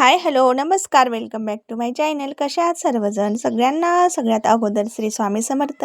हाय, hello, नमस्कार. Welcome back to my channel. कशा आहात सर्वजण? सगळ्यांना सगळ्यात अगोदर श्री स्वामी समर्थ.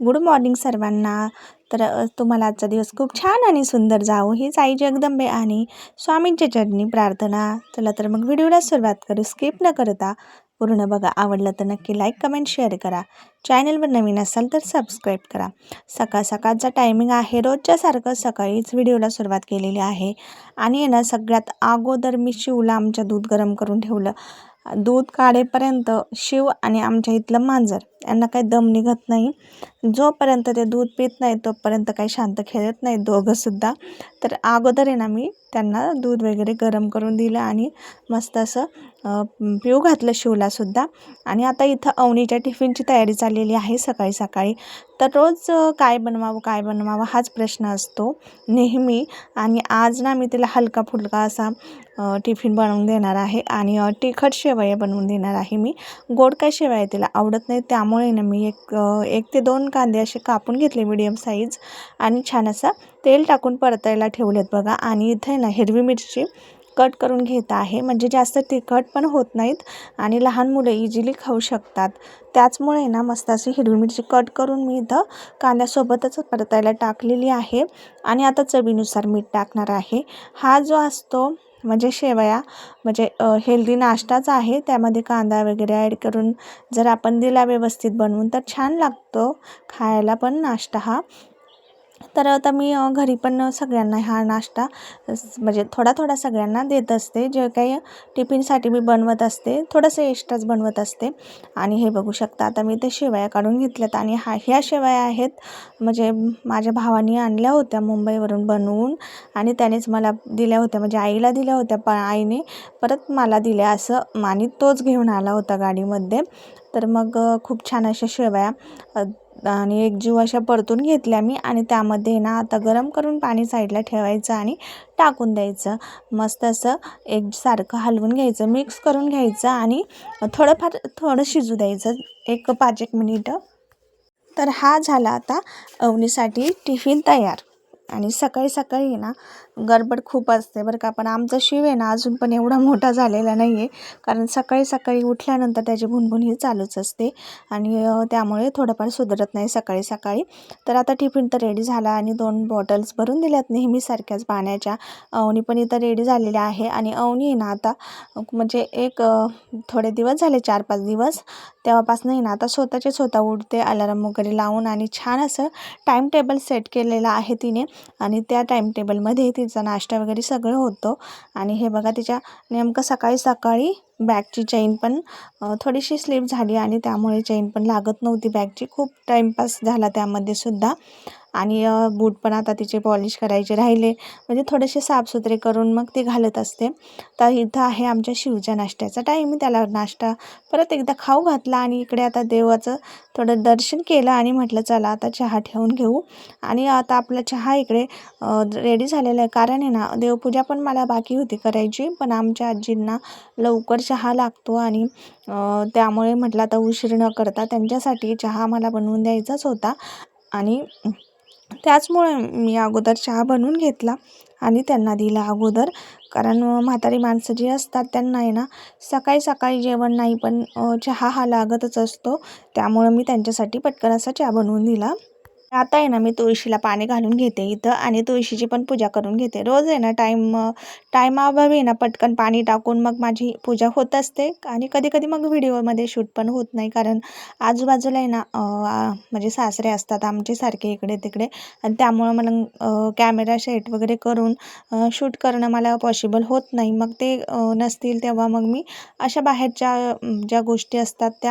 गुड मॉर्निंग सर्वांना. तर तुम्हाला आजचा दिवस खूप छान आणि सुंदर जावो हीच आई जगदंबे आणि स्वामींच्या चरणी प्रार्थना. चला तर मग व्हिडिओला सुरुवात करू. स्किप न करता पूर्ण बघा. आवडलं तर नक्की लाईक, कमेंट, शेअर करा. चॅनलवर नवीन असाल तर सबस्क्राईब करा. सकाळचा टायमिंग आहे. रोजच्यासारखं सकाळीच व्हिडिओला सुरुवात केलेली आहे. आणि ना सगळ्यात अगोदर मी शिवला आमच्या दूध गरम करून ठेवलं. दूध काढेपर्यंत शिव आणि आमच्या इथलं मांजर यांना काही दम निघत नाही. जोपर्यंत ते दूध पित नाही तोपर्यंत काही शांत खेळत नाही दोघंसुद्धा. तर अगोदर आहे ना मी त्यांना दूध वगैरे गरम करून दिलं आणि मस्त असं पिऊ घातलं शिवलासुद्धा. आणि आता इथं अवनीच्या टिफिनची तयारी चाललेली आहे सकाळी सकाळी. तर रोज काय बनवावं हाच प्रश्न असतो नेहमी. आणि आज ना मी तिला हलका फुलका असा टिफिन बनवून देणार आहे. आणि तिखट शेवया बनवून देणार आहे मी. गोड काय शेवया तिला आवडत नाही, त्यामुळे ना मी एक ते 2 कांदे असे कापून घेतले मीडियम साईज आणि छान असा तेल टाकून परतायला ठेवलेत बघा. आणि इथे ना हिरवी मिरची कट करून घेत आहे, म्हणजे जास्त तिखट पण होत नाहीत आणि लहान मुलं इझिली खाऊ शकतात. त्याचमुळे ना मस्त अशी हिरवी मिरची कट करून मी इथं कांद्यासोबतच परतायला टाकलेली आहे. आणि आता चवीनुसार मीठ टाकणार आहे. हा जो असतो म्हणजे शेवया म्हणजे हेल्दी नाश्ताच आहे. त्यामध्ये कांदा वगैरे ॲड करून जर आपण दिला व्यवस्थित बनवून तर छान लागतो खायला पण नाश्ता हा. तर आता मी घरी पण सगळ्यांना हा नाश्ता म्हणजे थोडा सगळ्यांना देत असते. जे काही टिफिनसाठी मी बनवत असते थोडंसं एक्स्ट्राच बनवत असते. आणि हे बघू शकता आता मी ते शेवया काढून घेतल्यात. आणि ह्या शेवया आहेत म्हणजे माझ्या भावाने आणल्या होत्या मुंबईवरून बनवून आणि त्यानेच मला दिल्या होत्या, म्हणजे आईला दिल्या होत्या, पण आईने परत मला दिल्या असं आणि तोच घेऊन आला होता गाडीमध्ये. तर मग खूप छान अशा शेवया आणि एक जीव अशा परतून घेतल्या मी. आणि त्यामध्ये ना आता गरम करून पाणी साईडला ठेवायचं आणि टाकून द्यायचं. मस्त असं एकसारखं हलवून घ्यायचं, मिक्स करून घ्यायचं आणि थोडं शिजू द्यायचं 5-1 मिनिटं. तर हा झाला आता अवनीसाठी टिफिन तयार. आणि सकाळी सकाळी ना गडबड खूप असते बरं का. पण आमचा शिव आहे ना अजून पण एवढा मोठा झालेला नाही आहे, कारण सकाळी सकाळी उठल्यानंतर त्याची भुणभुण ही चालूच असते आणि त्यामुळे थोडंफार सुधरत नाही सकाळी सकाळी. तर आता टिफिन तर रेडी झाला आणि 2 बॉटल्स भरून दिल्यात नेहमीसारख्याच पाण्याच्या. अवनी पण इथं रेडी झालेली आहे. आणि अवनी आहे ना आता म्हणजे थोडे दिवस झाले 4-5 दिवस तेव्हापासून आहे ना आता स्वतः उठते अलार्म वगैरे लावून. आणि छान असं टाईम टेबल सेट केलेलं आहे तिने. आणि त्या टाईम टेबलमध्ये तिचा नाश्ता वगैरे सगळं होतं. आणि हे बघा तिच्या नेमकं सकाळी सकाळी बॅगची चेन पण थोडीशी स्लिप झाली आणि त्यामुळे चेन पण लागत नव्हती बॅगची. खूप टाईमपास झाला त्यामध्ये सुद्धा. आणि बूट पण आता तिचे पॉलिश करायचे राहिले, म्हणजे थोडेसे साफसुथरे करून मग ते घालत असते. तर इथं आहे आमच्या शिवच्या नाश्त्याचा टाईम. त्याला नाश्ता परत एकदा खाऊ घातला आणि इकडे आता देवाचं थोडं दर्शन केलं आणि म्हटलं चला आता चहा ठेवून घेऊ. आणि आता आपला चहा इकडे रेडी झालेला आहे, कारण आहे ना देवपूजा पण मला बाकी होती करायची, पण आमच्या आजींना लवकर चहा लागतो आणि त्यामुळे म्हटलं आता उशीर न करता त्यांच्यासाठी चहा मला बनवून द्यायचाच होता. आणि त्याचमुळे मी अगोदर चहा बनवून घेतला आणि त्यांना दिला अगोदर. कारण म्हातारी माणसं जी असतात त्यांना आहे ना सकाळी सकाळी जेवण नाही पण चहा हा लागतच असतो. त्यामुळं मी त्यांच्यासाठी पटकन असा चहा बनवून दिला. आता आहे ना मी तुळशीला पाणी घालून घेते इथं आणि तुळशीची पण पूजा करून घेते. रोज आहे ना टाईमाअभावी आहे ना पटकन पाणी टाकून मग माझी पूजा होत असते. आणि कधी कधी मग व्हिडिओमध्ये शूट पण होत नाही, कारण आजूबाजूला आहे ना म्हणजे सासरे असतात आमचे सारखे इकडे तिकडे. आणि त्यामुळं मला कॅमेरा सेट वगैरे करून शूट करणं मला पॉसिबल होत नाही. मग ते नसतील तेव्हा मग मी अशा बाहेरच्या ज्या गोष्टी असतात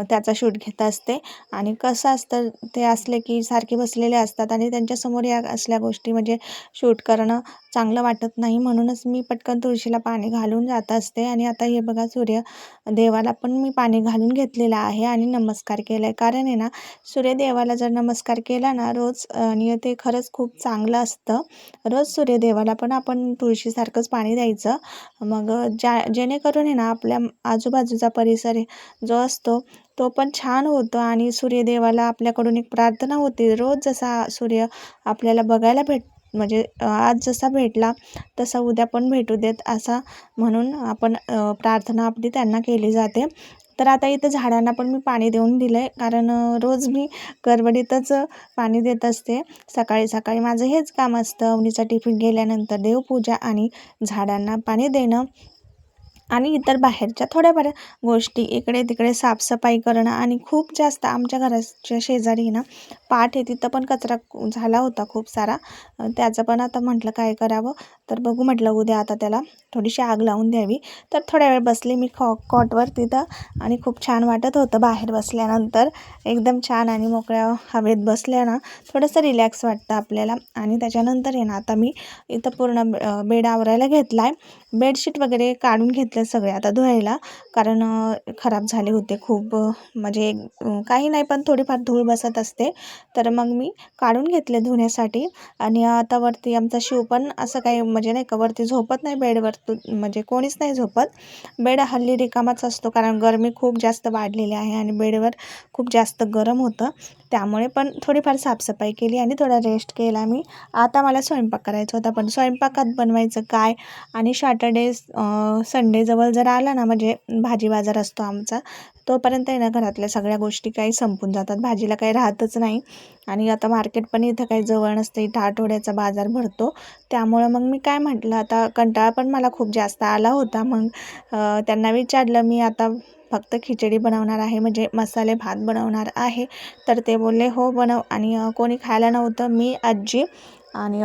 त्याचा शूट घेत असते. आणि कसं असतं ते असले की सारखे बसलेले असतात आणि त्यांच्यासमोर या असल्या गोष्टी म्हणजे शूट करणं चांगलं वाटत नाही, म्हणूनच मी पटकन तुळशीला पाणी घालून जात असते. आणि आता हे बघा सूर्यदेवाला पण मी पाणी घालून घेतलेलं आहे आणि नमस्कार केला आहे. कारण आहे ना सूर्यदेवाला जर नमस्कार केला ना रोज आणि ते खरंच खूप चांगलं असतं. रोज सूर्यदेवाला पण आपण तुळशीसारखंच पाणी द्यायचं. मग जेणेकरून आहे ना आपल्या आजूबाजूचा परिसर जो असतो तो पण छान होतो. आणि सूर्यदेवाला आपल्याकडून एक प्रार्थना होते, रोज जसा सूर्य आपल्याला बघायला म्हणजे आज जसा भेटला तसा उद्या पण भेटू देत असा म्हणून आपण प्रार्थना आपली त्यांना केली जाते. तर आता इथं झाडांना पण मी पाणी देऊन दिलं आहे, कारण रोज मी गडबडीतच पाणी देत असते. सकाळी सकाळी माझं हेच काम असतं, अवनीचा टिफिन गेल्यानंतर देवपूजा आणि झाडांना पाणी देणं आणि इतर बाहेरच्या थोड्याफार गोष्टी इकडे तिकडे साफसफाई करणं. आणि खूप जास्त आमच्या घराच्या शेजारी ना पाट आहे, तिथं पण कचरा झाला होता खूप सारा. त्याचं पण आता म्हटलं काय करावं, तर बघू म्हटलं उद्या आता त्याला थोडीशी आग लावून द्यावी. तर थोड्या वेळ बसले मी कॉटवर तिथं, आणि खूप छान वाटत होतं बाहेर बसल्यानंतर. एकदम छान आणि मोकळ्या हवेत बसल्या ना थोडंसं रिलॅक्स वाटतं आपल्याला. आणि त्याच्यानंतर आहे ना आता मी इथं पूर्ण बेड आवरायला घेतला आहे. बेडशीट वगैरे काढून घेतले सगळे आता धुवायला, कारण खराब झाले होते खूप. म्हणजे काही नाही पण थोडीफार धूळ बसत असते, तर मग मी काढून घेतले धुण्यासाठी. आणि आता वरती आमचा शिव पण असं काही म्हणजे नाही का वरती झोपत नाही बेडवर, म्हणजे कोणीच नाही झोपत. बेड हल्ली रिकामाच असतो, कारण गरमी खूप जास्त वाढलेली आहे आणि बेडवर खूप जास्त गरम होतं. त्यामुळे पण थोडीफार साफसफाई केली आणि थोडा रेस्ट केला मी. आता मला स्वयंपाक करायचा होता, पण स्वयंपाकात बनवायचं काय. आणि सॅटर्डे संडे जवळ जर आला ना, म्हणजे भाजी बाजार असतो आमचा, तोपर्यंत आहे ना घरातल्या सगळ्या गोष्टी काही संपून जातात, भाजीला काही राहतच नाही. आणि आता मार्केट पण इथं काही जवळ नसते, इथं आठवड्याचा बाजार भरतो. त्यामुळं मग मी काय म्हटलं, आता कंटाळा पण मला खूप जास्त आला होता. मग त्यांना विचारलं मी, आता फक्त खिचडी बनवणार आहे, म्हणजे मसाले भात बनवणार आहे. तर ते बोलले हो बनव. आणि कोणी खायला नव्हतं, मी, आजी आणि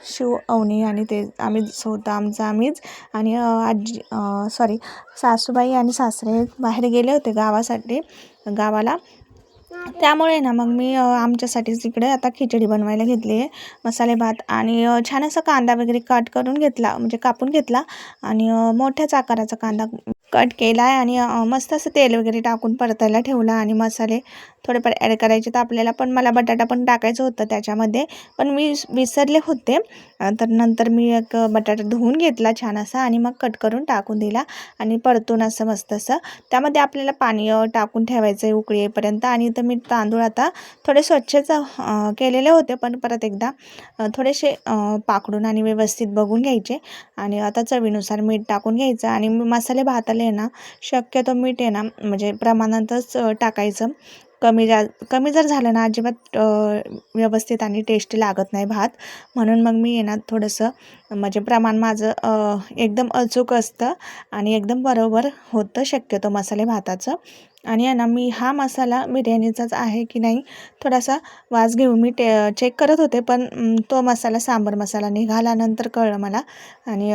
शिव, अवनी आणि ते आम्हीच होतं, आम्हीच. आणि आजी सॉरी सासूबाई आणि सासरे बाहेर गेले होते गावाला. त्यामुळे ना मग मी आमच्यासाठीच इकडे आता खिचडी बनवायला घेतली आहे, मसाले भात. आणि छान असा कांदा वगैरे कट करून घेतला, म्हणजे कापून घेतला. आणि मोठ्याच आकाराचा कांदा कट केला आहे. आणि मस्त असं तेल वगैरे टाकून परतायला ठेवला. आणि मसाले थोडेफार ॲड करायचे तर आपल्याला, पण मला बटाटा पण टाकायचं होतं त्याच्यामध्ये, पण मी विसरले होते. तर नंतर मी एक बटाटा धुवून घेतला छान असा, आणि मग कट करून टाकून दिला. आणि परतून असं मस्त असं त्यामध्ये आपल्याला पाणी टाकून ठेवायचं आहे उकळी येईपर्यंत. आणि तर मी तांदूळ आता थोडे स्वच्छच केलेले होते, पण परत एकदा थोडेसे पाकडून आणि व्यवस्थित बघून घ्यायचे. आणि आता चवीनुसार मीठ टाकून घ्यायचं. आणि मसाले भाताला आहे ना शक्यतो मीठ आहे ना म्हणजे प्रमाणातच टाकायचं. कमी जर झालं ना अजिबात व्यवस्थित आणि टेस्टी लागत नाही भात. म्हणून मग मी आहे ना थोडंसं म्हणजे प्रमाण माझं एकदम अचूक असतं आणि एकदम बरोबर होतं शक्यतो मसाले भाताचं. आणि आहे ना मी हा मसाला बिर्याणीचाच आहे की नाही थोडासा वास घेऊन मी चेक करत होते, पण तो मसाला सांबर मसाला निघाला नंतर कळलं मला. आणि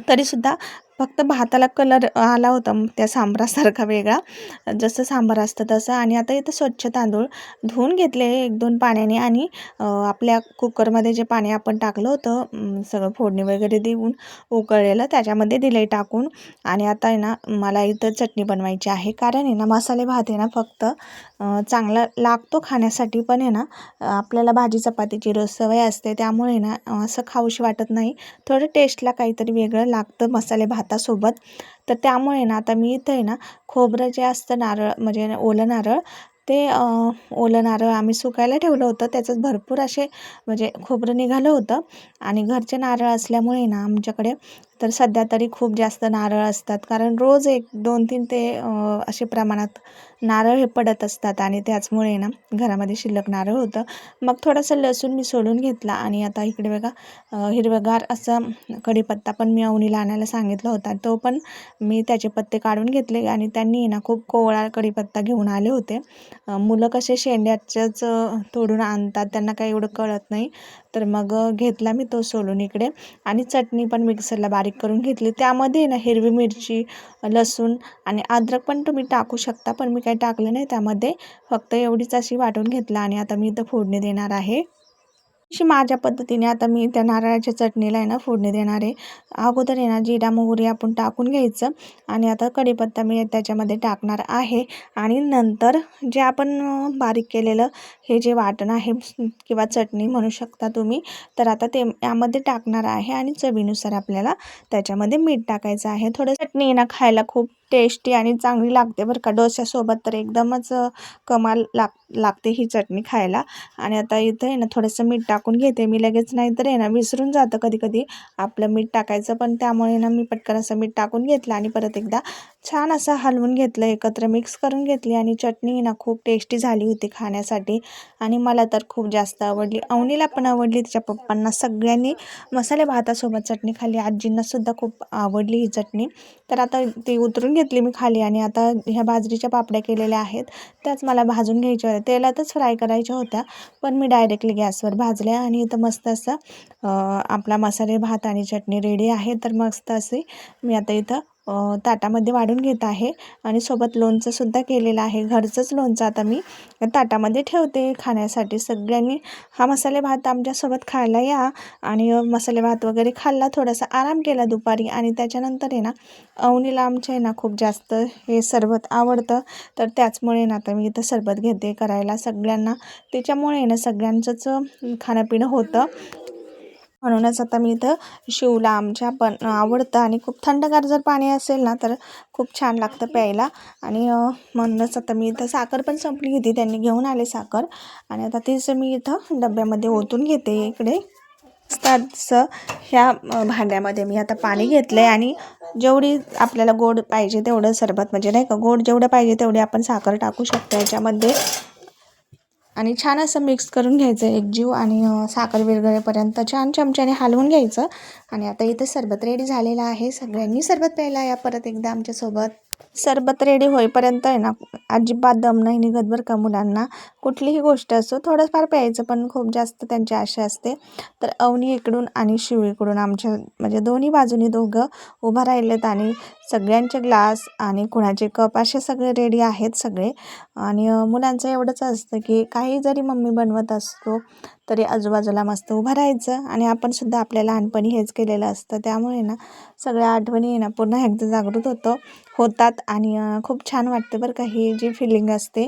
तरीसुद्धा फक्त भाताला कलर आला होता त्या सांबरासारखा वेगळा, जसं सांबार असतं तसं. आणि आता इथं स्वच्छ तांदूळ धुवून घेतले 1-2 पाण्याने. आणि आपल्या कुकरमध्ये जे पाणी आपण टाकलं होतं सगळं फोडणी वगैरे देऊन उकळलेलं, त्याच्यामध्ये दिले टाकून. आणि आता आहे ना मला इथं चटणी बनवायची आहे, कारण आहे ना मसाले भात आहे ना फक्त चांगला लागतो खाण्यासाठी, पण आहे ना आपल्याला भाजी चपातीची रोज सवय असते, त्यामुळे ना असं खाऊशी वाटत नाही. थोडं टेस्टला काहीतरी वेगळं लागतं मसाले भातासोबत. तर त्यामुळे ना आता मी इथं आहे ना खोबरं जे असतं नारळ, म्हणजे ओलं नारळ, ते ओलं नारळ आम्ही सुकायला ठेवलं होतं. त्याचं भरपूर असे म्हणजे खोबरं निघालं होतं. आणि घरचे नारळ असल्यामुळे ना आमच्याकडे तर सध्या तरी खूप जास्त नारळ असतात, कारण रोज 1-2-3 ते असे प्रमाणात नारळ हे पडत असतात. आणि त्याचमुळे ना घरामध्ये शिल्लक नारळ होतं. मग थोडंसं लसूण मी सोलून घेतला. आणि आता इकडे बघा हिरवेगार असं कढीपत्ता पण मी अवनीला आणायला सांगितलं होता, तो पण मी त्याचे पत्ते काढून घेतले. आणि त्यांनी ना खूप कोवळा कढीपत्ता घेऊन आले होते. मुलं कसे शेंड्याचंच तोडून आणतात, त्यांना काही एवढं कळत नाही. तर मग घेतला मी तो सोलून इकडे. आणि चटणी पण मिक्सरला बारीक करून घेतली. त्यामध्ये ना हिरवी मिरची, लसूण आणि अद्रक पण तुम्ही टाकू शकता, पण मी काही टाकलं नाही त्यामध्ये, फक्त एवढीच अशी वाटून घेतला. आणि आता मी इथं फोडणी देणार आहे अशी माझ्या पद्धतीने. आता मी त्या नारळाच्या चटणीला आहे ना फोडणी देणार आहे. अगोदर आहे ना जिरा मोहरी आपण टाकून घ्यायचं. आणि आता कढीपत्ता मी त्याच्यामध्ये टाकणार आहे. आणि नंतर जे आपण बारीक केलेलं हे जे वाटण आहे किंवा चटणी म्हणू शकता तुम्ही, तर आता ते यामध्ये टाकणार आहे. आणि चवीनुसार आपल्याला त्याच्यामध्ये मीठ टाकायचं आहे. थोडं चटणी ना खायला खूप टेस्टी आणि चांगली लागते बरं का. डोस्यासोबत तर एकदमच कमाल लागते ही चटणी खायला. आणि आता इथं आहे ना थोडंसं मीठ टाकून घेते मी लगेच, नाही तर आहे ना विसरून जातं कधी कधी आपलं मीठ टाकायचं. पण त्यामुळे ना मी पटकन असं मीठ टाकून घेतलं आणि परत एकदा छान असं हलवून घेतलं, एकत्र मिक्स करून घेतली. आणि चटणी ना खूप टेस्टी झाली होती खाण्यासाठी आणि मला तर खूप जास्त आवडली. अवनीला पण आवडली, तिच्या पप्पांना, सगळ्यांनी मसाले भातासोबत चटणी खाल्ली. आजींनासुद्धा खूप आवडली ही चटणी. तर आता ती उतरून घेतली मी खाली आणि आता ह्या बाजरीच्या पापड्या केलेल्या आहेत त्याच मला भाजून घ्यायच्या होत्या, तेलातच फ्राय करायच्या होत्या, पण मी डायरेक्टली गॅसवर भाजल्या. आणि इथं मस्त असं आपला मसाले भात आणि चटणी रेडी आहे. तर मस्त असे मी आता इथं ताटामध्ये वाढून घेत आहे आणि सोबत लोणचंसुद्धा केलेलं आहे, घरचंच लोणचं. आता मी ताटामध्ये ठेवते खाण्यासाठी. सगळ्यांनी हा मसाले भात आमच्यासोबत खायला या. आणि मसाले भात वगैरे खाल्ला, थोडासा आराम केला दुपारी. आणि त्याच्यानंतर आहे ना अवनीला आमच्या आहे ना खूप जास्त हे सरबत आवडतं, तर त्याचमुळे ना आता मी इथं सरबत घेते करायला सगळ्यांना. त्याच्यामुळे ना सगळ्यांचंच खाणंपिणं होतं. म्हणूनच आता मी इथं शिवला आमच्या पण आवडतं आणि खूप थंडगार जर पाणी असेल ना तर खूप छान लागतं प्यायला. आणि म्हणूनच आता मी इथं साखर पण संपली होती, त्यांनी घेऊन आले साखर. आणि आता तीच मी इथं डब्यामध्ये ओतून घेते इकडे. असं ह्या भांड्यामध्ये मी आता पाणी घेतलं आहे आणि जेवढी आपल्याला गोड पाहिजे तेवढं सरबत, म्हणजे नाही का, गोड जेवढं पाहिजे तेवढी आपण साखर टाकू शकतो याच्यामध्ये. आणि छान असं मिक्स करून घ्यायचं एकजीव आणि साखर विरघळेपर्यंत छान चमच्याने हलवून घ्यायचं. आणि आता इथं सरबत रेडी झालेलं आहे. सगळ्यांनी सरबत प्यायला या परत एकदा आमच्यासोबत. सरबत रेडी होईपर्यंत आहे ना अजिबात दम नाही निघत बरं का मुलांना. कुठलीही गोष्ट असो थोडंफार प्यायचं, पण खूप जास्त त्यांची आशा असते. तर अवनी इकडून आणि शिव इकडून आमच्या म्हणजे दोन्ही बाजूनी दोघं उभा राहिलेत आणि सगळ्यांचे ग्लास आणि कुणाचे कप असे सगळे रेडी आहेत सगळे. आणि मुलांचं एवढंच असतं की काही जरी मम्मी बनवत असतो तरी आजूबाजूला मस्त उभं राहायचं. आणि आपण सुद्धा आपल्या लहानपणी हेच केलेलं असतं, त्यामुळे ना सगळ्या आठवणी ना पुन्हा एकदा जागृत होतात. आणि खूप छान वाटते बरं का. ही जी फिलिंग असते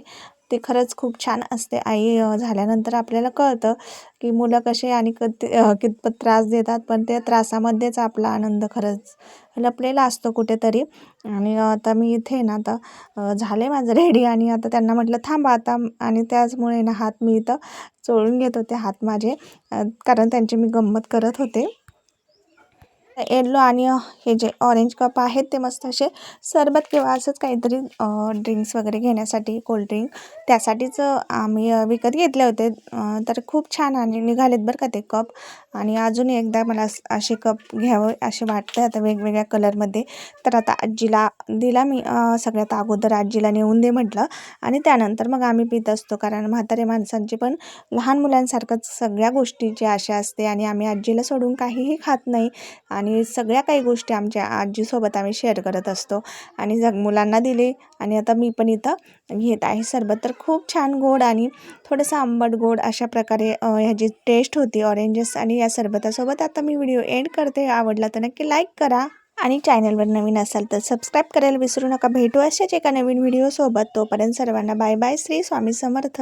ते खरंच खूप छान असते. आई झाल्यानंतर आपल्याला कळतं की मुलं कसे आणि कितपत त्रास देतात, पण त्या त्रासामध्येच आपला आनंद खरंच लपलेला असतो कुठेतरी. आणि आता मी इथे ना आता झाले माझं रेडी आणि आता त्यांना म्हटलं थांबा आता. आणि त्याचमुळे ना हात मी इथं चोळून घेत होते हात माझे, कारण त्यांची मी गंमत करत होते. येल्लो आणि हे जे ऑरेंज कप आहेत ते मस्त असे सरबत किंवा असंच काहीतरी ड्रिंक्स वगैरे घेण्यासाठी, कोल्ड्रिंक त्यासाठीच आम्ही विकत घेतले होते. तर खूप छान आणि निघालेत बरं का ते कप. आणि अजून एकदा मला असे कप घ्यावं असे वाटतं आता वेगवेगळ्या कलरमध्ये. तर आता आजीला दिला मी, सगळ्यात अगोदर आजीला नेऊन दे म्हटलं. आणि त्यानंतर मग आम्ही पित असतो, कारण म्हातारे माणसांची पण लहान मुलांसारखंच सगळ्या गोष्टीची आशा असते. आणि आम्ही आजीला सोडून काहीही खात नाही आणि सगळ्या काही गोष्टी आमच्या आजीसोबत आम्ही शेअर करत असतो. आणि मुलांना दिले आणि आता मी पण इथं घेत आहे सरबत. तर खूप छान गोड आणि थोडंसं आंबट गोड अशा प्रकारे ह्याची टेस्ट होती ऑरेंजेस. आणि या सरबतासोबत आता मी व्हिडिओ एंड करते. आवडला तर नक्की लाईक करा आणि चॅनलवर नवीन असाल तर सबस्क्राईब करायला विसरू नका. भेटू अशाच एका नवीन व्हिडिओसोबत. तोपर्यंत सर्वांना बाय बाय. श्री स्वामी समर्थ.